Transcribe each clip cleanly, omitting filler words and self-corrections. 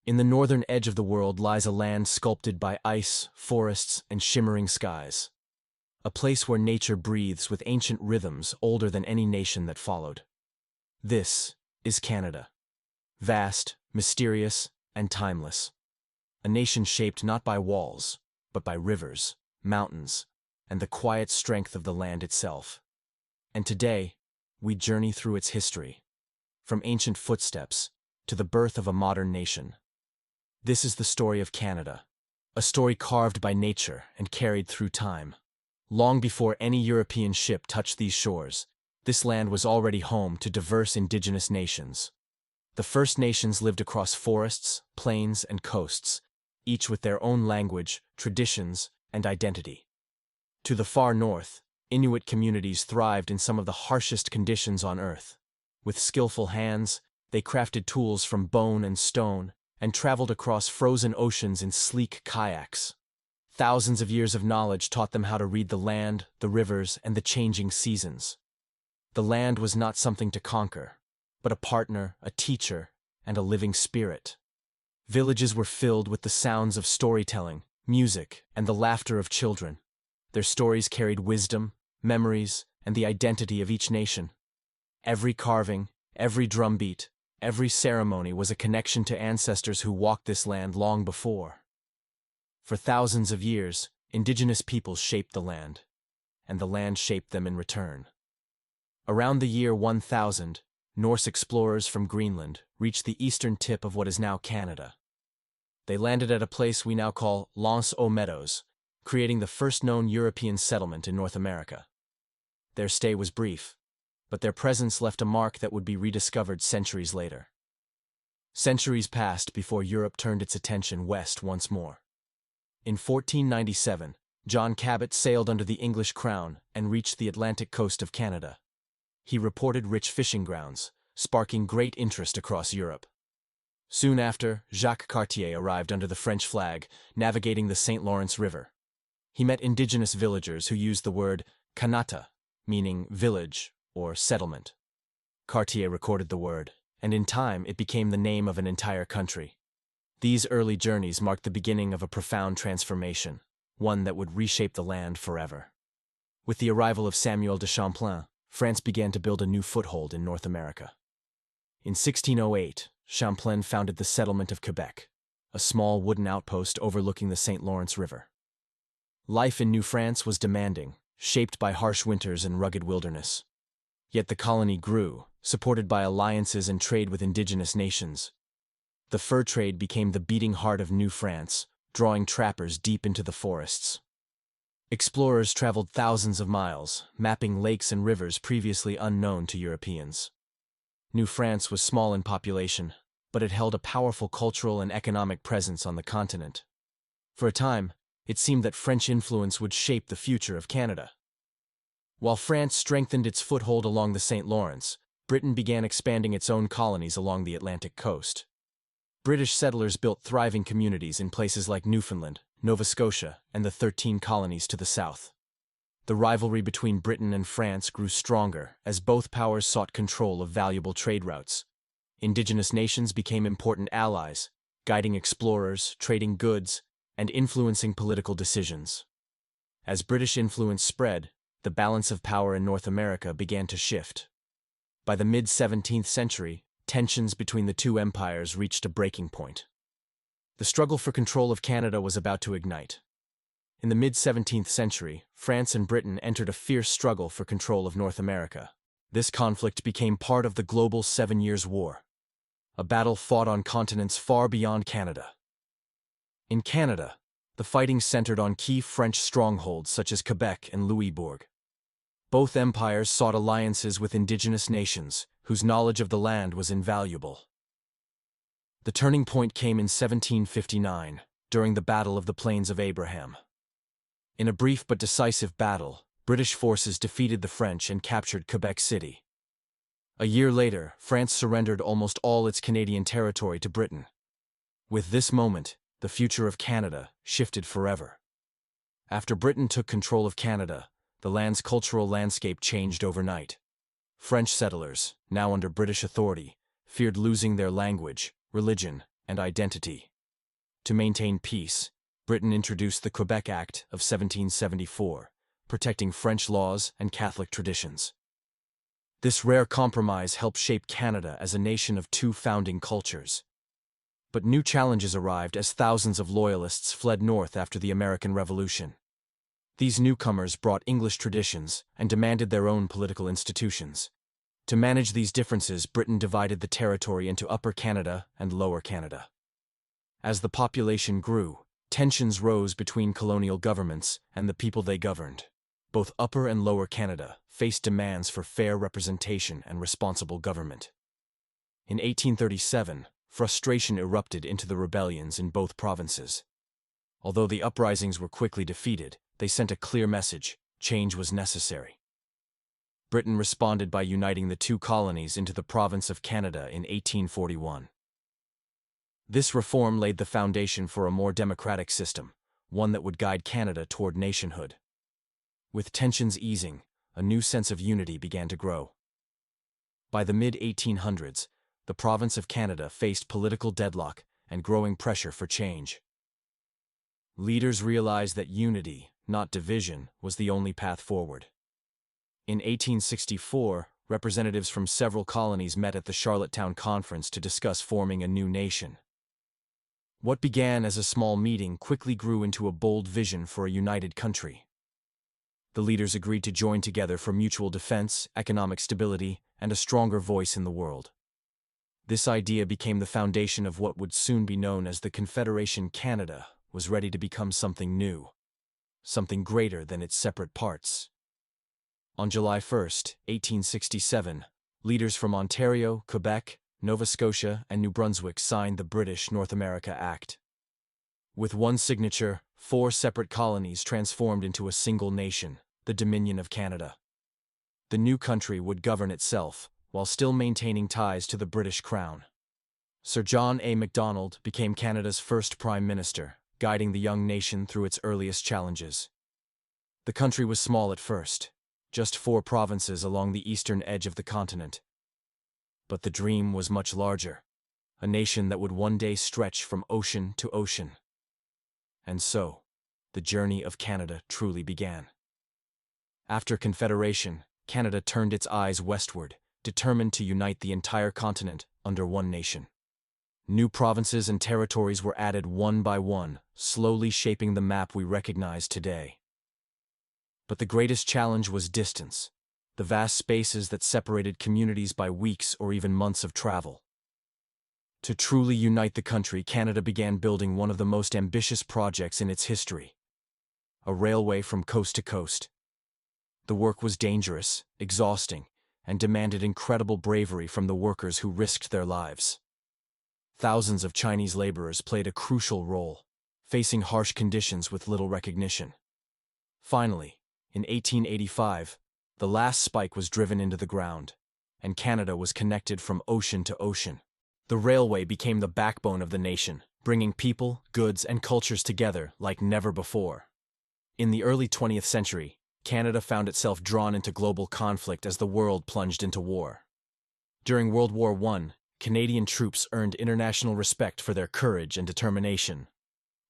In the northern edge of the world lies a land sculpted by ice, forests, and shimmering skies. A place where nature breathes with ancient rhythms older than any nation that followed. This is Canada. Vast, mysterious, and timeless. A nation shaped not by walls, but by rivers, mountains, and the quiet strength of the land itself. And today, we journey through its history, from ancient footsteps to the birth of a modern nation. This is the story of Canada, a story carved by nature and carried through time. Long before any European ship touched these shores, this land was already home to diverse indigenous nations. The First Nations lived across forests, plains, and coasts, each with their own language, traditions, and identity. To the far north, Inuit communities thrived in some of the harshest conditions on Earth. With skillful hands, they crafted tools from bone and stone, and traveled across frozen oceans in sleek kayaks. Thousands of years of knowledge taught them how to read the land, the rivers, and the changing seasons. The land was not something to conquer, but a partner, a teacher, and a living spirit. Villages were filled with the sounds of storytelling, music, and the laughter of children. Their stories carried wisdom, memories, and the identity of each nation. Every carving, every drumbeat, every ceremony was a connection to ancestors who walked this land long before. For thousands of years, indigenous peoples shaped the land, and the land shaped them in return. Around the year 1000, Norse explorers from Greenland reached the eastern tip of what is now Canada. They landed at a place we now call L'Anse aux Meadows, creating the first known European settlement in North America. Their stay was brief, but their presence left a mark that would be rediscovered centuries later. Centuries passed before Europe turned its attention west once more. In 1497, John Cabot sailed under the English crown and reached the Atlantic coast of Canada. He reported rich fishing grounds, sparking great interest across Europe. Soon after, Jacques Cartier arrived under the French flag, navigating the St. Lawrence River. He met indigenous villagers who used the word Kanata, meaning village or settlement. Cartier recorded the word, and in time it became the name of an entire country. These early journeys marked the beginning of a profound transformation, one that would reshape the land forever. With the arrival of Samuel de Champlain, France began to build a new foothold in North America. In 1608, Champlain founded the settlement of Quebec, a small wooden outpost overlooking the St. Lawrence River. Life in New France was demanding, shaped by harsh winters and rugged wilderness. Yet the colony grew, supported by alliances and trade with indigenous nations. The fur trade became the beating heart of New France, drawing trappers deep into the forests. Explorers traveled thousands of miles, mapping lakes and rivers previously unknown to Europeans. New France was small in population, but it held a powerful cultural and economic presence on the continent. For a time, it seemed that French influence would shape the future of Canada. While France strengthened its foothold along the St. Lawrence, Britain began expanding its own colonies along the Atlantic coast. British settlers built thriving communities in places like Newfoundland, Nova Scotia, and the 13 colonies to the south. The rivalry between Britain and France grew stronger as both powers sought control of valuable trade routes. Indigenous nations became important allies, guiding explorers, trading goods, and influencing political decisions. As British influence spread, the balance of power in North America began to shift. By the mid-17th century, tensions between the two empires reached a breaking point. The struggle for control of Canada was about to ignite. In the mid-17th century, France and Britain entered a fierce struggle for control of North America. This conflict became part of the global 7 Years' War, a battle fought on continents far beyond Canada. In Canada, the fighting centered on key French strongholds such as Quebec and Louisbourg. Both empires sought alliances with indigenous nations, whose knowledge of the land was invaluable. The turning point came in 1759, during the Battle of the Plains of Abraham. In a brief but decisive battle, British forces defeated the French and captured Quebec City. A year later, France surrendered almost all its Canadian territory to Britain. With this moment, the future of Canada shifted forever. After Britain took control of Canada, the land's cultural landscape changed overnight. French settlers, now under British authority, feared losing their language, religion, and identity. To maintain peace, Britain introduced the Quebec Act of 1774, protecting French laws and Catholic traditions. This rare compromise helped shape Canada as a nation of two founding cultures. But new challenges arrived as thousands of Loyalists fled north after the American Revolution. These newcomers brought English traditions and demanded their own political institutions. To manage these differences, Britain divided the territory into Upper Canada and Lower Canada. As the population grew, tensions rose between colonial governments and the people they governed. Both Upper and Lower Canada faced demands for fair representation and responsible government. In 1837, frustration erupted into the rebellions in both provinces. Although the uprisings were quickly defeated, they sent a clear message: change was necessary. Britain responded by uniting the two colonies into the province of Canada in 1841. This reform laid the foundation for a more democratic system, one that would guide Canada toward nationhood. With tensions easing, a new sense of unity began to grow. By the mid-1800s, the province of Canada faced political deadlock and growing pressure for change. Leaders realized that unity, not division, was the only path forward. In 1864, representatives from several colonies met at the Charlottetown Conference to discuss forming a new nation. What began as a small meeting quickly grew into a bold vision for a united country. The leaders agreed to join together for mutual defense, economic stability, and a stronger voice in the world. This idea became the foundation of what would soon be known as the Confederation. Canada was ready to become something new, something greater than its separate parts. On July 1, 1867, leaders from Ontario, Quebec, Nova Scotia, and New Brunswick signed the British North America Act. With one signature, 4 separate colonies transformed into a single nation, the Dominion of Canada. The new country would govern itself, while still maintaining ties to the British Crown. Sir John A. Macdonald became Canada's first Prime Minister, guiding the young nation through its earliest challenges. The country was small at first, just 4 provinces along the eastern edge of the continent. But the dream was much larger, a nation that would one day stretch from ocean to ocean. And so, the journey of Canada truly began. After Confederation, Canada turned its eyes westward, determined to unite the entire continent under one nation. New provinces and territories were added one by one, slowly shaping the map we recognize today. But the greatest challenge was distance, the vast spaces that separated communities by weeks or even months of travel. To truly unite the country, Canada began building one of the most ambitious projects in its history: a railway from coast to coast. The work was dangerous, exhausting, and demanded incredible bravery from the workers who risked their lives. Thousands of Chinese laborers played a crucial role, facing harsh conditions with little recognition. Finally, in 1885, the last spike was driven into the ground, and Canada was connected from ocean to ocean. The railway became the backbone of the nation, bringing people, goods, and cultures together like never before. In the early 20th century, Canada found itself drawn into global conflict as the world plunged into war. During World War I, Canadian troops earned international respect for their courage and determination.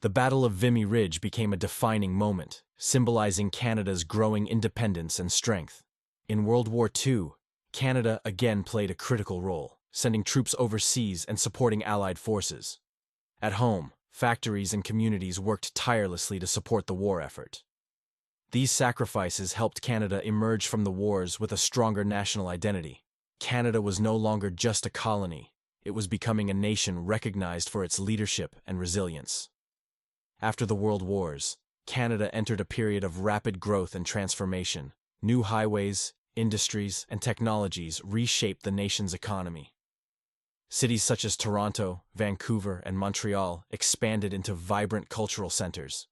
The Battle of Vimy Ridge became a defining moment, symbolizing Canada's growing independence and strength. In World War II, Canada again played a critical role, sending troops overseas and supporting Allied forces. At home, factories and communities worked tirelessly to support the war effort. These sacrifices helped Canada emerge from the wars with a stronger national identity. Canada was no longer just a colony, it was becoming a nation recognized for its leadership and resilience. After the World Wars, Canada entered a period of rapid growth and transformation. New highways, industries, and technologies reshaped the nation's economy. Cities such as Toronto, Vancouver, and Montreal expanded into vibrant cultural centers.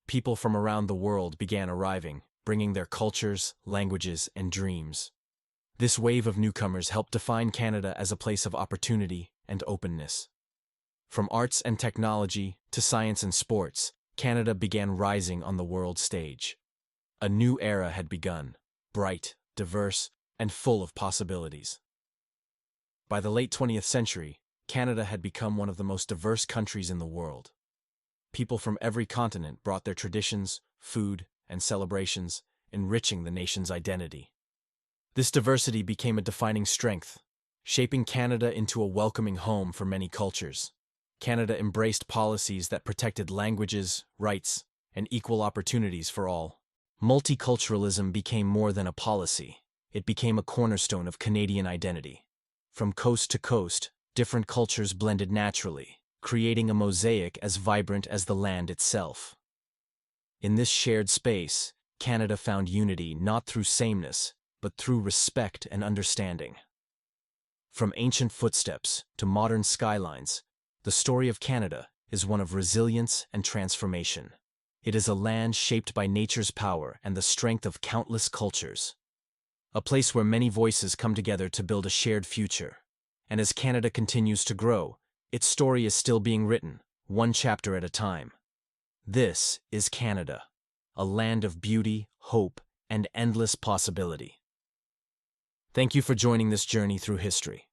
People from around the world began arriving, bringing their cultures, languages, and dreams. This wave of newcomers helped define Canada as a place of opportunity and openness. From arts and technology to science and sports, Canada began rising on the world stage. A new era had begun, bright, diverse, and full of possibilities. By the late 20th century, Canada had become one of the most diverse countries in the world. People from every continent brought their traditions, food, and celebrations, enriching the nation's identity. This diversity became a defining strength, shaping Canada into a welcoming home for many cultures. Canada embraced policies that protected languages, rights, and equal opportunities for all. Multiculturalism became more than a policy. It became a cornerstone of Canadian identity. From coast to coast, different cultures blended naturally, creating a mosaic as vibrant as the land itself. In this shared space, Canada found unity not through sameness, but through respect and understanding. From ancient footsteps to modern skylines, the story of Canada is one of resilience and transformation. It is a land shaped by nature's power and the strength of countless cultures. A place where many voices come together to build a shared future. And as Canada continues to grow, its story is still being written, one chapter at a time. This is Canada, a land of beauty, hope, and endless possibility. Thank you for joining this journey through history.